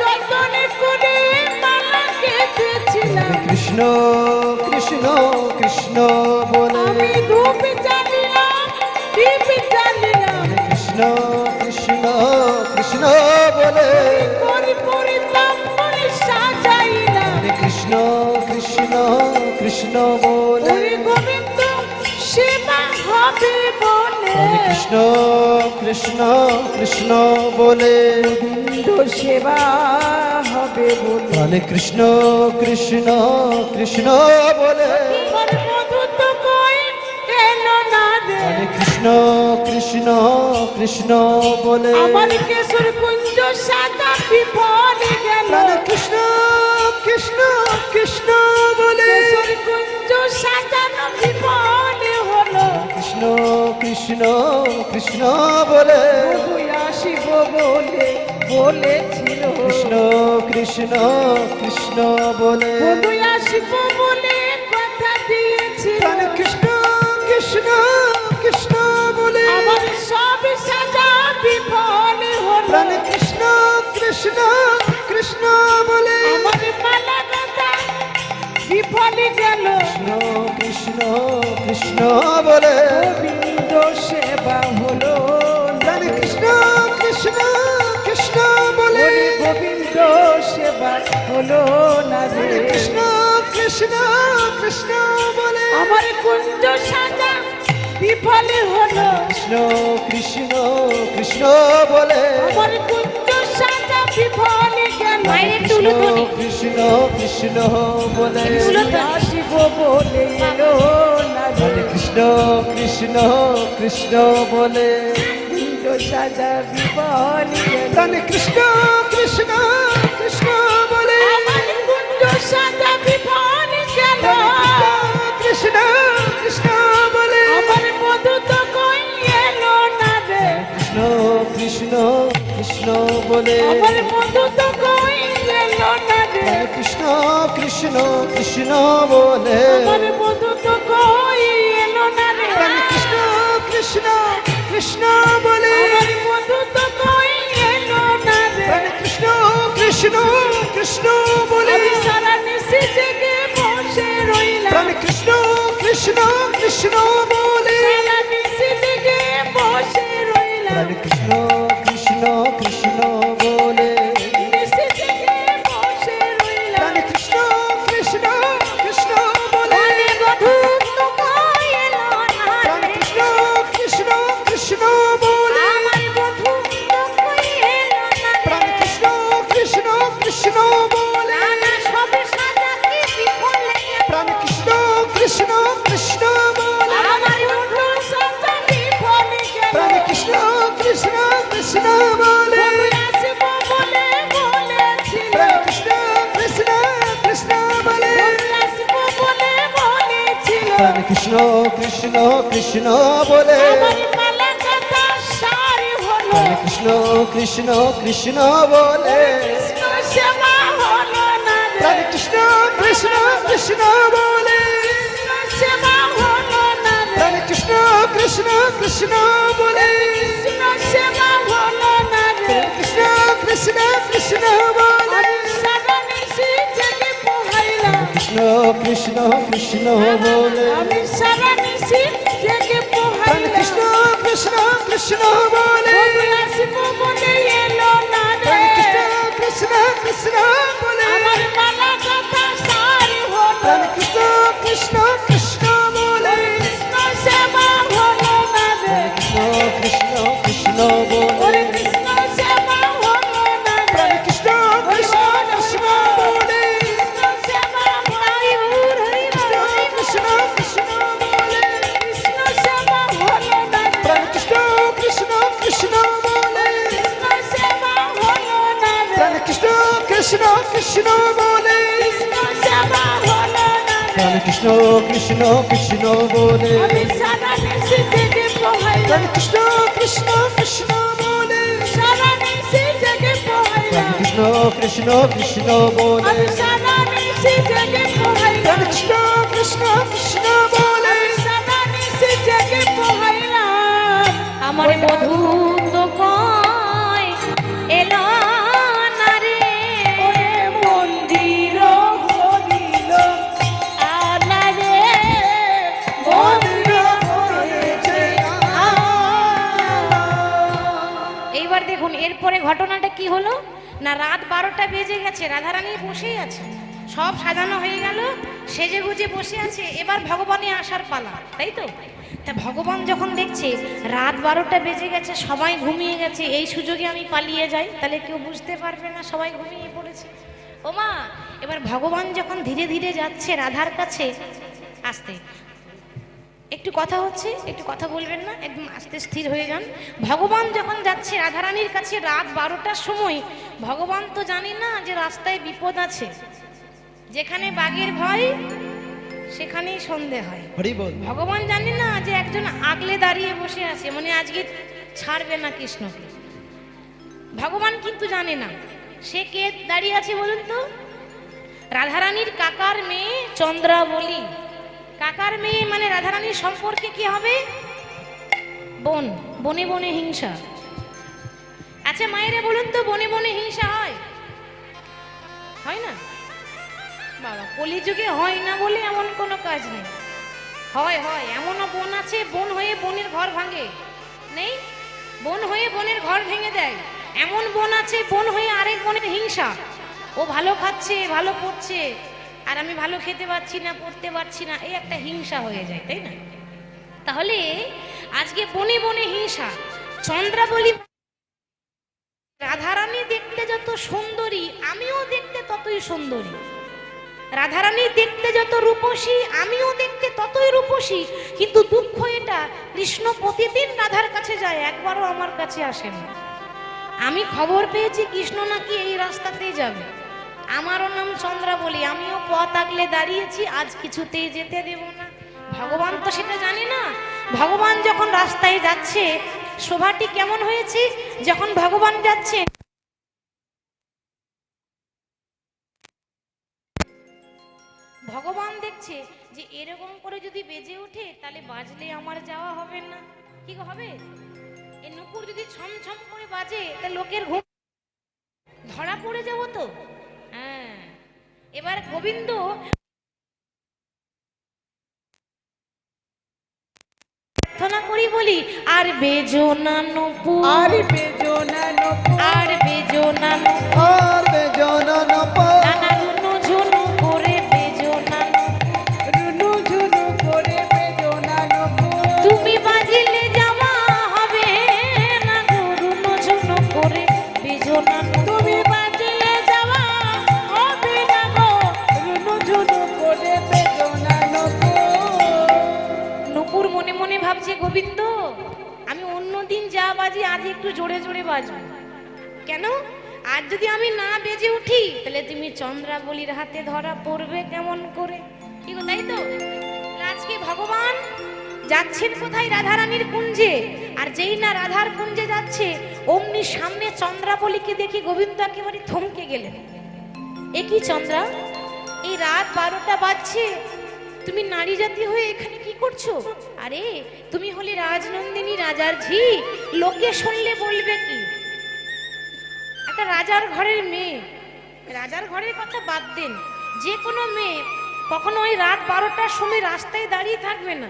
যতনে করে মালা গেঁথেছিলাম কৃষ্ণ কৃষ্ণ কৃষ্ণ বলে আমি ধূপ জ্বালিলাম দীপ জ্বালিলাম কৃষ্ণ কৃষ্ণ কৃষ্ণ বলে করি পরিতাম করে সাজাইলাম কৃষ্ণ কৃষ্ণ কৃষ্ণ বলে ওরে গোবিন্দ সেবা হবে বলে কৃষ্ণ কৃষ্ণ কৃষ্ণ বলে গোবিন্দ সেবা হবে বলে হরে কৃষ্ণ কৃষ্ণ কৃষ্ণ বলে আমার বধূ তো কই এলো না রে হরে কৃষ্ণ কৃষ্ণ কৃষ্ণ বলে আমার কেশর কুঞ্জ সাদা বিফলে গেল হরে কৃষ্ণ কৃষ্ণ কৃষ্ণ বলে কেশর কুঞ্জ সাজানো বিফলে হলো কৃষ্ণ কৃষ্ণ কৃষ্ণ বলে বধূ আসিব বলে বলেছিল কৃষ্ণ কৃষ্ণ কৃষ্ণ বলে বধূ আসিব বলে কথা দিয়েছিল হরে কৃষ্ণ কৃষ্ণ কৃষ্ণ বলে আমার সব সাজা বিফলে হলো প্রাণে কৃষ্ণ কৃষ্ণ কৃষ্ণ বলে আমার মালা গাঁথা বিফলে গেল কৃষ্ণ কৃষ্ণ কৃষ্ণ বলে গোবিন্দ সেবা হলো না প্রাণে রে। কৃষ্ণ কৃষ্ণ কৃষ্ণ বলে ওরে গোবিন্দ সেবা হলো না রে কৃষ্ণ কৃষ্ণ কৃষ্ণ বলে আমার কুঞ্জ সাজা বিফলে হলো কৃষ্ণ কৃষ্ণ কৃষ্ণ বলে আমার কুঞ্জ সাজা বিফলে গেল মায়ের একটু উলুধ্বনি। কৃষ্ণ কৃষ্ণ বলে উলুধ্বনি। আসিব বলে এলো না রে হরে কৃষ্ণ কৃষ্ণ কৃষ্ণ বলে কুঞ্জ সাজা বিফলে গেল প্রাণে কৃষ্ণ কৃষ্ণ কৃষ্ণ বলে আমার কুঞ্জ সাজা বিফলে গেল কৃষ্ণ কৃষ্ণ বলে আমার বধূ তো কই এলো না রে কৃষ্ণ কৃষ্ণ কৃষ্ণ বলে আমার বধূ তো কই এলো না রে কৃষ্ণ কৃষ্ণ কৃষ্ণ বলে আমার বধূ তো কই এলো না রে কৃষ্ণ কৃষ্ণ কৃষ্ণ বলে আমার বধূ তো কই এলো না রে কৃষ্ণ কৃষ্ণ কৃষ্ণ বলে আমি সারা নিশি জেগে বসে রইলাম কৃষ্ণ কৃষ্ণ কৃষ্ণ বলে সারা নিশি জেগে বসে রইলাম কৃষ্ণ কৃষ্ণ কৃষ্ণ বলে নিশি জেগে বসে রইলাম কৃষ্ণ কৃষ্ণ কৃষ্ণ বলে বলে বধূ তো কই এলো না রে কৃষ্ণ কৃষ্ণ কৃষ্ণ বলে আমার বধূ তো কই এলো না রে কৃষ্ণ কৃষ্ণ কৃষ্ণ বলে নানা সব সাজা কি বিফলে গেল কৃষ্ণ কৃষ্ণ কৃষ্ণ বলে আমার বধূ সাজা বিফলে গেল কৃষ্ণ কৃষ্ণ কৃষ্ণ বলে বধূ আসিব বলে বলেছিল কৃষ্ণ কৃষ্ণ কৃষ্ণ বলে বধূ আসিব বলে বলেছিল কৃষ্ণ কৃষ্ণ কৃষ্ণ বলে আমার মালা গাঁথা সারি হলো কৃষ্ণ কৃষ্ণ কৃষ্ণ বলে কৃষ্ণ সেবা হলো না রে কৃষ্ণ কৃষ্ণ কৃষ্ণ বলে কৃষ্ণ সেবা হলো না রে কৃষ্ণ কৃষ্ণ কৃষ্ণ বলে কৃষ্ণ সেবা হলো না রে কৃষ্ণ কৃষ্ণ কৃষ্ণ বলে আমি সারা নিশি জেগে পোহাইলাম কৃষ্ণ কৃষ্ণ কৃষ্ণ বলে আমি সারা নিশি জেগে পোহাইলাম কৃষ্ণ কৃষ্ণ কৃষ্ণ বলে বধূ আসিব বলে এলো না রে কৃষ্ণ কৃষ্ণ কৃষ্ণ বলে আমার মালা গাঁথা সারি হলো কৃষ্ণ কৃষ্ণ কৃষ্ণ বলে কৃষ্ণ সেবা হলো না রে কৃষ্ণ কৃষ্ণ বলে ওরে কৃষ্ণ সেবা হলো না রে কৃষ্ণ কৃষ্ণ কৃষ্ণ বলে কৃষ্ণ যাওয়া হলো না রে। প্রাণ কৃষ্ণ কৃষ্ণ কৃষ্ণ বলে, আমি সারা নিশি জেগে পোহাইলাম, প্রাণ কৃষ্ণ কৃষ্ণ কৃষ্ণ বলে, সারা নিশি জেগে প্রাণ পোহাইলাম, কৃষ্ণ কৃষ্ণ কৃষ্ণ বলে, আমি সারা নিশি জেগে পোহাইলাম, প্রাণ কৃষ্ণ কৃষ্ণ কৃষ্ণ বলে। আমি সারা নিশি জেগে পোহাইলাম। আমার বধূ তো কয় এলো না রে, ওরে মন্দির ভরিল আনা রে, মন্দির ভরেছে আনা। এইবার দেখুন এরপরে ঘটনাটা কি হলো না, রাত 12টা বেজে গেছে, রাধারানী বসেই আছে, সব সাজানো হয়ে গেল, সেজে গুজে বসে আছে, এবার ভগবানের আসার পালা, তাই তো? তা ভগবান যখন দেখছে রাত 12টা বেজে গেছে, সবাই ঘুমিয়ে গেছে, এই সুযোগে আমি পালিয়ে যাই, তাহলে কেউ বুঝতে পারবে না সবাই ঘুমিয়ে পড়েছে। ওমা, এবার ভগবান যখন ধীরে ধীরে যাচ্ছে রাধার কাছে, আস্তে একটু কথা হচ্ছে, একটু কথা বলবেন না, একদম আস্তে স্থির হয়ে যান। ভগবান যখন যাচ্ছে রাধারানীর কাছে রাত 12টার সময়, ভগবান তো জানে না যে রাস্তায় বিপদ আছে, যেখানে বাঘের ভয় সেখানেই সন্ধে হয়। হরি বল। ভগবান জানে না যে একজন আগলে দাঁড়িয়ে বসে আছে, মানে আজকে ছাড়বে না কৃষ্ণকে। ভগবান কিন্তু জানে না সে কে দাঁড়িয়ে আছে বলুন তো, রাধারানীর কাকার মেয়ে চন্দ্রাবলী। কাকার মেয়ে মানে রাধারানীর সম্পর্কে কি হবে? বোন, বনে বনে হিংসা। আচ্ছা মায়েরা বলুন তো, বনে বনে হিংসা হয়? হয় না বাবা, কলিযুগে হয় না বলে এমন কোনো কাজ নেই, হয় হয়। এমনও বোন আছে বোন হয়ে বোনের ঘর ভাঙে, নেই? বোন হয়ে বোনের ঘর ভেঙে দেয়। এমন বোন আছে বোন হয়ে আরেক বোনের হিংসা, ও ভালো খাচ্ছে ভালো পড়ছে আর আমি ভালো খেতে পারছি না পড়তে পারছি না, এই একটা হিংসা হয়ে যায়, তাই না? তাহলে আজকে বনে বনে হিংসা। চন্দ্রাবলী রাধারানী দেখতে যত সুন্দরী, আমিও দেখতে ততই সুন্দরী। রাধারানী দেখতে যত রূপসী, আমিও দেখতে ততই রূপসী। কিন্তু দুঃখ এটা, কৃষ্ণ প্রতিদিন রাধার কাছে যায়, একবারও আমার কাছে আসে না। আমি খবর পেয়েছি কৃষ্ণ নাকি এই রাস্তাতেই যাবে, আমারও নাম চন্দ্রাবলী, আমিও পথ আগলে দাঁড়িয়েছি, আজ কিছুতেই যেতে দেব না। ভগবান তো সেটা জানে না। ভগবান যখন রাস্তায় যাচ্ছে, শোভাটি কেমন হয়েছে, যখন ভগবান যাচ্ছে ভগবান দেখছে যে এরকম করে যদি বেজে ওঠে তাহলে বাজলে আমার যাওয়া হবে না। কি হবে? এই নুপুর যদি ছমছম করে বাজে তা লোকের ঘুম, ধরা পড়ে যাব তো। হ্যাঁ, এবার গোবিন্দ প্রার্থনা করি, বলি আর বেজো না নুপুর, আর বেজো না নপুর, আর বেজো না নুপুর, আর বেজনন পর, নানা রুনু ঝুনু করে বেজো না নুপুর। রুনু ঝুনু করে বেজো না নপুর, তুমি বাজিলে যাওয়া হবে না গো, রুনু ঝুনু করে বেজো না নুপুর। তুমি বাজিলে যাওয়া হবে না গো, রুনু ঝুনু করে বেজো না নপুর। নুপুর মনে মনে ভাবছে, গোবিন্দ আমি অন্যদিন যা বাজি আজ একটু জোরে জোরে বাজবো কেন? আজ যদি আমি না বেজে উঠি তাহলে তুমি চন্দ্রাবলীর হাতে ধরা পড়বে কেমন করে? কি গো, তাই তো? আজকে ভগবান যাচ্ছেন কোথায়? রাধারানীর কুঞ্জে। আর যেই না রাধার কুঞ্জে যাচ্ছে, অমনি সামনে চন্দ্রাবলীকে দেখি গোবিন্দ একেবারে থমকে গেলেন। এ কি চন্দ্রা, এই রাত 12টা বাজছে, তুমি নারী জাতি হয়ে এখানে কি করছো? আরে তুমি হলে রাজনন্দিনী, রাজার ঝি, লোকে শুনলে বলবে কি? একটা রাজার ঘরের মেয়ে, রাজার ঘরের কথা বাদ দেন, যে কোনো মেয়ে কখনো ওই রাত 12টার সময় রাস্তায় দাঁড়িয়ে থাকবে না।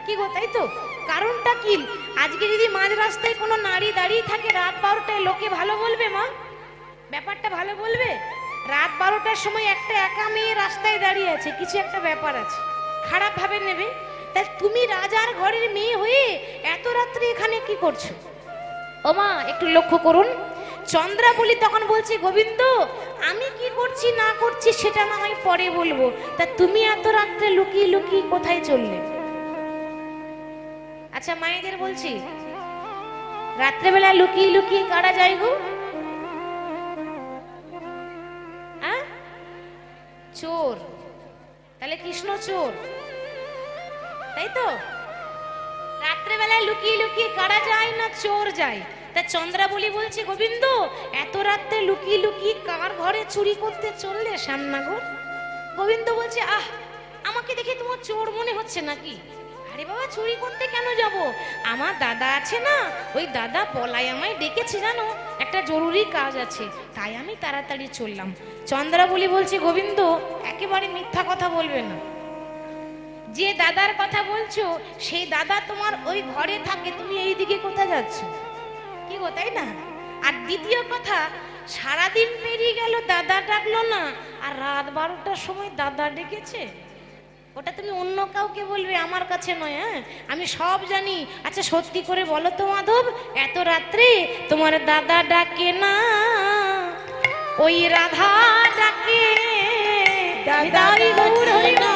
কি গো, তাই তো? কারণটা কি? আজকে যদি মাঝ রাস্তায় কোনো নারী দাঁড়িয়ে থাকে রাত 12টায়, লোকে ভালো বলবে মা? ব্যাপারটা ভালো বলবে? রাত 12টার সময় একটা একা মেয়ে রাস্তায় দাঁড়িয়ে আছে, কিছু একটা ব্যাপার আছে, খারাপ ভাবে নেবে। তাই তুমি রাজার ঘরের মেয়ে হয়ে এত রাত্রে এখানে কি করছো? ও মা, একটু লক্ষ্য করুন। চন্দ্রাবলী তখন বলছে, গোবিন্দ আমি কি করছি না করছি সেটা না হয় পরে বলবো, তা তুমি এত রাত্রে লুকিয়ে লুকিয়ে কোথায় চললে? আচ্ছা মায়েদের বলছি, রাত্রেবেলা লুকিয়ে লুকিয়ে কারা যায় গো? চোর, তাহলে কৃষ্ণ চোর, তাই তো? রাত্রেবেলায় লুকিয়ে লুকিয়ে কারা যায় না চোর যায়। তা চন্দ্রাবলী বলছে, গোবিন্দ এত রাত্রে লুকিয়ে লুকিয়ে কার ঘরে চুরি করতে চললে শ্যামনগর? গোবিন্দ বলছে, আহ আমাকে দেখে তোমার চোর মনে হচ্ছে নাকি? আরে বাবা, চুরি করতে কেন যাব? আমার দাদা আছে না, ওই দাদা পলায় আমায় ডেকেছে, জানো একটা জরুরি কাজ আছে, তাই আমি তাড়াতাড়ি চললাম। চন্দ্রাবলী বলছে, গোবিন্দ একেবারে মিথ্যা কথা বলবে না। যে দাদার কথা বলছো সেই দাদা তোমার ওই ঘরে থাকে, তুমি এইদিকে কোথায় যাচ্ছ? কি গো, তাই না? আর দ্বিতীয় কথা, সারাদিন পেরিয়ে গেল দাদা ডাকলো না, আর রাত 12টার সময় দাদা ডেকেছে। ওটা তুমি অন্য কাউকে বলবে, আমার কাছে নয়। হ্যাঁ, আমি সব জানি। আচ্ছা সত্যি করে বলো তো মাধব, এত রাত্রে তোমার দাদা ডাকে না? ওই রাধা ডাকে, হৃদয় গৌর হরি না।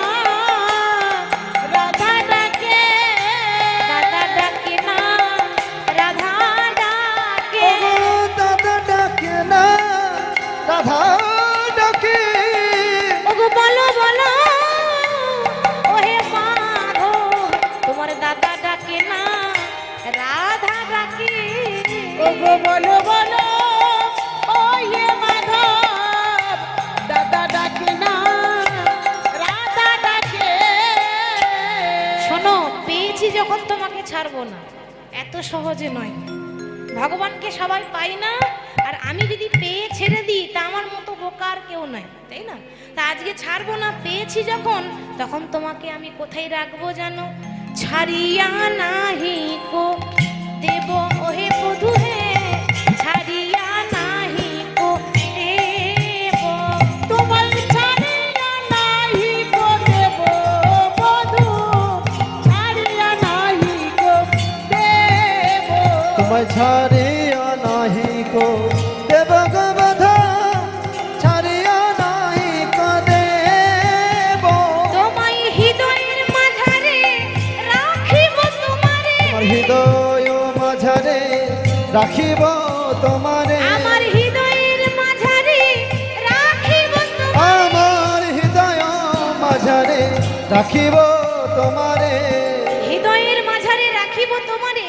রাধা ডাকে, দাদা ডাকে না, রাধা ডাকে। ওগো দাদা ডাকে না, রাধা ডাকে। ওগো বলো বলো, ওহে মাধব তোমার দাদা ডাকে না, রাধা ডাকে। ওগো বলো বলো, ও হে মাধব দাদা ডাকে না, রাধা ডাকে। শোনো, পেয়েছি যখন তোমাকে ছাড়বো না, এত সহজে নয়। ভগবানকে সবাই পাই না, আর আমি যদি পেয়ে ছেড়ে দিই তা আমার মতো বোকার কেউ নয়, তাই না? তা আজকে ছাড়বো না, পেয়েছি যখন, তখন তোমাকে আমি কোথায় রাখবো জানো? ছাড়িয়া নাহি কো দেব, ওহে বধূ হে, ছাড়িয়া নাহি কো দেব। তোমার ছাড়িয়া নাহি গো দেব বধূ, ছাড়িয়া নাহি গো দেব। তোমায় ছাড়িয়া নাহি কো দেব গো বধূ, ছাড়িয়া নাহি কো দেব। তোমায় হৃদয়ের মাঝারে রাখিব তোমারে, আমার হৃদয় মাঝারে রাখিব তোমারে। আমার হৃদয়ের মাঝারে রাখিব তোমারে, আমার হৃদয় মাঝারে রাখিব তোমারে। হৃদয়ের মাঝারে রাখিব তোমারে।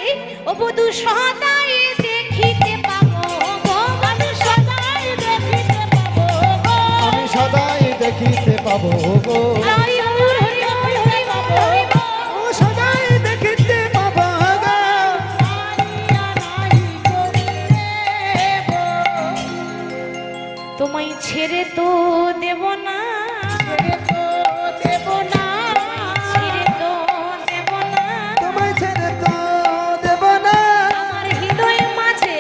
ও বধূ সদাই দেখিতে পাবো গো, আমি সদাই দেখিতে পাবো গো। আমি সদাই দেখিতে পাবো গো, হরি বল, হরি বল, হরি বল, হরি বল। ও সদাই দেখিতে পাবো গো। ছাড়িয়া নাহি গো দেব। তোমায় ছেড়ে তো দেব না, ছেড়ে তো দেব না, ছেড়ে তো দেব না। তোমায় ছেড়ে তো দেব না। আমার হৃদয়ের মাঝে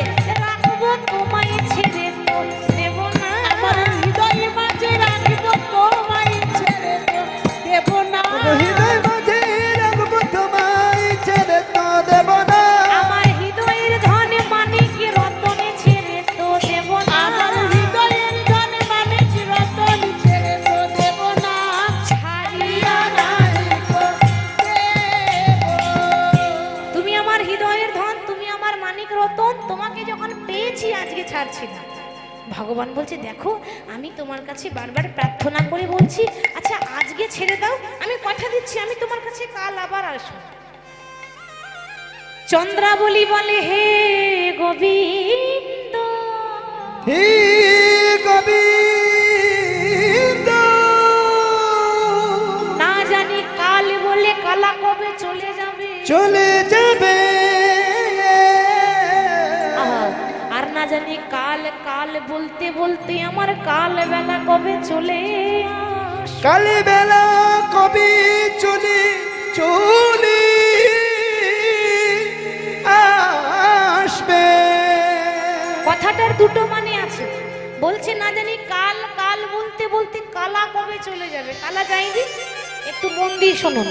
রাখবো, তোমায় ছেড়ে তো দেব না। আমার হৃদয় মাঝে রাখিব, তোমায় ছেড়ে তো দেব না। হৃদয় মাঝে রাখবো, তোমায় ছেড়ে তো দেব না। আমার হৃদয়ের ধনে মানিক রতনে ছেড়ে তো দেব না। আমার হৃদয়ের ধনে মানিক রতন ছেড়ে তো দেব না। ছাড়িয়া নাহি গো দেব। তুমি আমার হৃদয়ের ধন, তুমি আমার মানিক রতন, তোমাকে যখন পেয়েছি আজকে ছাড়ছি না। ভগবান বলছে, দেখো আমি তোমার কাছে বারবার প্রার্থনা করে বলছি, আচ্ছা আজকে ছেড়ে দাও, আমি কথা দিচ্ছি আমি তোমার কাছে কাল আবার আসবো। চন্দ্রাবলী বলে, হে গোবিন্দ, হে গোবিন্দ, না জানি কাল বলে কালা কবে চলে যাবে। চলে যাবে। আহা, আর না জানি কাল কাল বলতে বলতে আমার কাল বেলা কবে চলে আসবে। কালী বেলা কবি চলে চলে আসবে। কথাটার দুটো মানে আছে। বলছে না জানি কাল কাল বলতে বলতে কালা কবে চলে যাবে। কালা যায়নি, একটু মন দিয়ে শুনুন।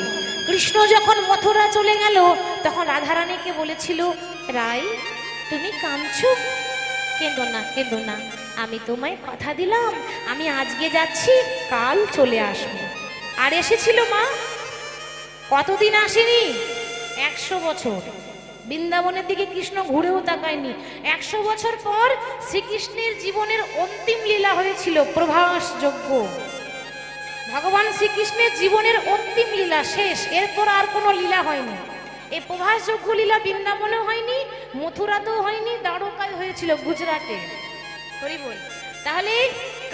কৃষ্ণ যখন মথুরা চলে গেল তখন রাধারানীকে বলেছিল, রাই তুমি কাঁদছো? কেঁদো না কেঁদো না, আমি তোমায় কথা দিলাম আমি আজকে যাচ্ছি, কাল চলে আসবো। আর এসেছিল মা, কতদিন আসেনি? 100 বছর। বৃন্দাবনের দিকে কৃষ্ণ ঘুরেও তাকায়নি। 100 বছর পর শ্রীকৃষ্ণের জীবনের অন্তিম লীলা হয়েছিল প্রভাস যজ্ঞ। ভগবান শ্রীকৃষ্ণের জীবনের অন্তিম লীলা শেষ, এরপর আর কোনো লীলা হয়নি। এই প্রভাসযোগ্য লীলা বৃন্দাবনে হয়নি, মথুরাতেও হয়নি, দ্বারকায় হয়েছিল, গুজরাটে। হরি বল। তাহলে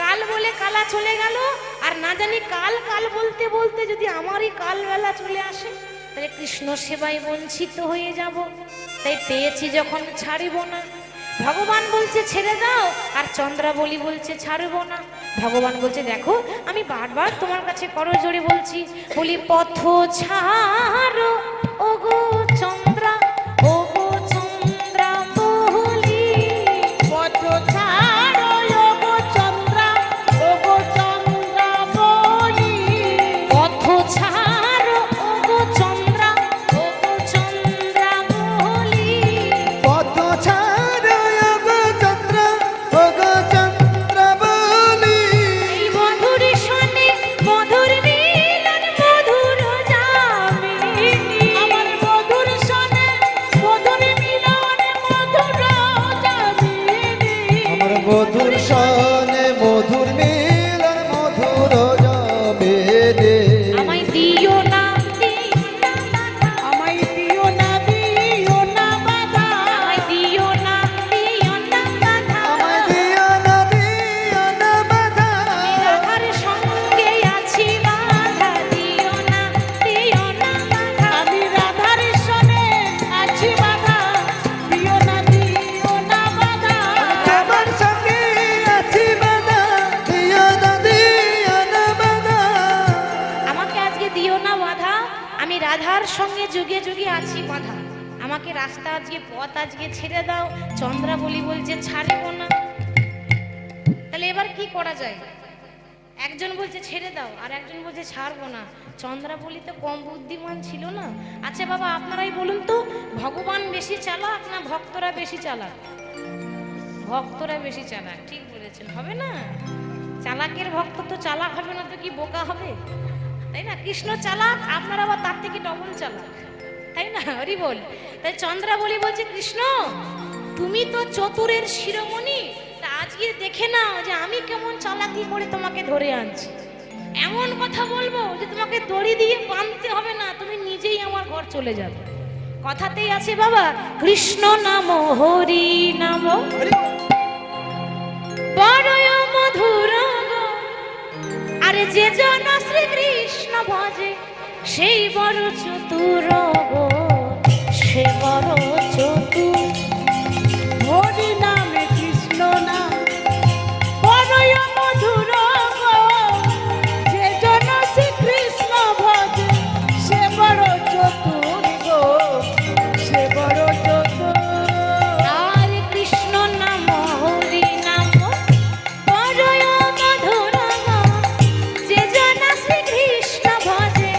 কাল বলে কালা চলে গেল, আর না জানি কাল কাল বলতে বলতে যদি আমারই কাল বেলা চলে আসে, তাহলে কৃষ্ণ সেবায় বঞ্চিত হয়ে যাব। তাই পেয়েছি যখন ছাড়িব না। ভগবান বলছে ছেড়ে দাও, আর চন্দ্রাবলী বলছে ছাড়বো না। ভগবান বলছে দেখো আমি বারবার তোমার কাছে করজোড়ে বলছি, বলি পথ ছাড়ো ওগো চন্দ্রা, ওগো চন্দ্রা বলি পথ ছাড়ো ওগো চন্দ্রা, ওগো চন্দ্রা বলি। পথ ছাড়ো ওগো চন্দ্রা, ওগো চন্দ্রা বলি। পথ ছাড়ো ওগো চন্দ্র, ওগো চন্দ্র বলি। এই মধুর সনে মধুর মিলন মধুর যামিনী। আমার মধুর সনে মধুর মিলন মধুর যামিনী। আমার মধুর সনে মধুর মিলন মধুর যাবে। আমায় দিও না, আমায় দিও না, দিও না বাধা। আমায় দিও না, দিও না বাধা। আমায় দিও না, দিও না বাধা। আমি রাধার সঙ্গে আছি বাধা, দিও না, দিও না বাধা। আমি রাধার সনে আছি বাধা, দিও না, দিও না বাধা। তোমার সঙ্গে আছি বাধা, দিও না, দিও না বাধা। আমাকে আজকে দিও না বাধা, আমি রাধার সঙ্গে যুগে যুগে আছি বাধা। আমাকে রাস্তা আজকে পথ আজকে ছেড়ে দাও। চন্দ্রাবলী বলছে ছাড়ব না। তাহলে এবার কি করা যায়? একজন বলছে ছেড়ে দাও, আর একজন বলছে ছাড়বো না। চন্দ্রাবলী তো কম বুদ্ধিমান ছিল না। আচ্ছা বাবা আপনারাই বলুন তো, ভগবান বেশি চালাক না ভক্তরা বেশি চালাক? ভক্তরা বেশি চালাক, ঠিক বলেছেন। হবে না? চালাকের ভক্ত তো চালাক হবে না তো কি বোকা হবে? তাই না? কৃষ্ণ চালাক, আপনারা আবার তার থেকে ডবল চালাক, তাই না? হরি বল। তাই চন্দ্রাবলী বলছে কৃষ্ণ তুমি তো চতুরের শিরোমণি, তা আজকে দেখে নাও যে আমি কেমন চালাকি করে তোমাকে ধরে আনছি। এমন কথা বলবো যে তোমাকে দড়ি দিয়ে বাঁধতে হবে না, তুমি নিজেই আমার ঘর চলে যাবে। কথাতেই আছে বাবা, কৃষ্ণ নাম হরি নাম বড়য় মধুর গো। আরে যে জন শ্রীকৃষ্ণ ভজে সেই বড় চতুর গো, সে বড় চতুর। হরি নামে কৃষ্ণ নাম বড়ই মধুর গো। যে জন শ্রীকৃষ্ণ ভজে সে বড় চতুর গো, সে বড় চতুর। আর কৃষ্ণ নাম হরি নাম বড়য় মধুর গো। যে জন শ্রীকৃষ্ণ ভজে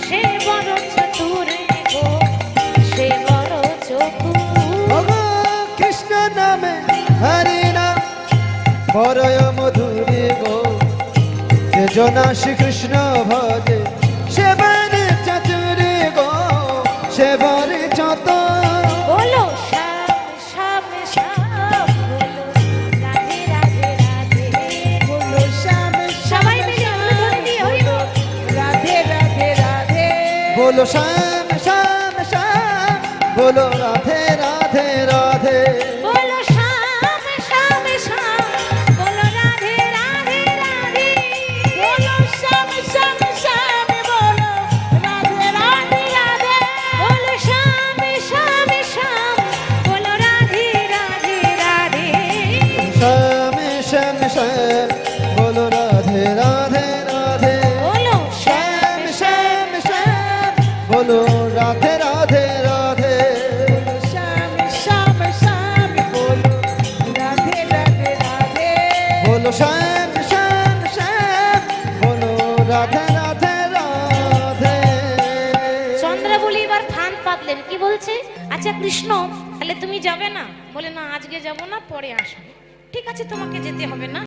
সে বড় চতুর গো, সে বড় চতুর। ওগো কৃষ্ণ নামে হরি নাম বড়য় মধুরী গো। যে জনা শ্রীকৃষ্ণ ভজে সে বারে চতুরে গো, সে বারে চতুর। বলো শ্যাম শ্যাম শ্যাম, বলো রাধে রাধে রাধে। বলো শ্যাম সবাই মিলে আমরা ধরে দিই হরি বল। রাধে রাধে রাধে। বলো শ্যাম শ্যাম শ্যাম, বলো রাধে রাধে রাধে। বলো শ্যাম শ্যাম শ্যাম, বলো রাধে রাধে রাধে। বলো শ্যাম শ্যাম শ্যাম, বলো রাধে রাধে রাধে। বলো শ্যাম শ্যাম শ্যাম, বলো রাধে রাধে রাধে। শ্যাম শ্যাম শ্যাম, বলো রাধে রাধে রাধে। বলো শ্যাম শ্যাম শ্যাম, বলো রাধে রাধে রাধে। শ্যাম শ্যাম শ্যাম, বলো রাধে রাধে রাধে। বলো শ্যাম শ্যাম শ্যাম, বলো রাধে রাধে রাধে। চন্দ্রাবলী এবার ফান পাতলেন, কি বলছে? আচ্ছা কৃষ্ণ তাহলে তুমি যাবে না? বলে না আজকে যাব না, পরে আসবে। ঠিক আছে তোমাকে যেতে হবে না,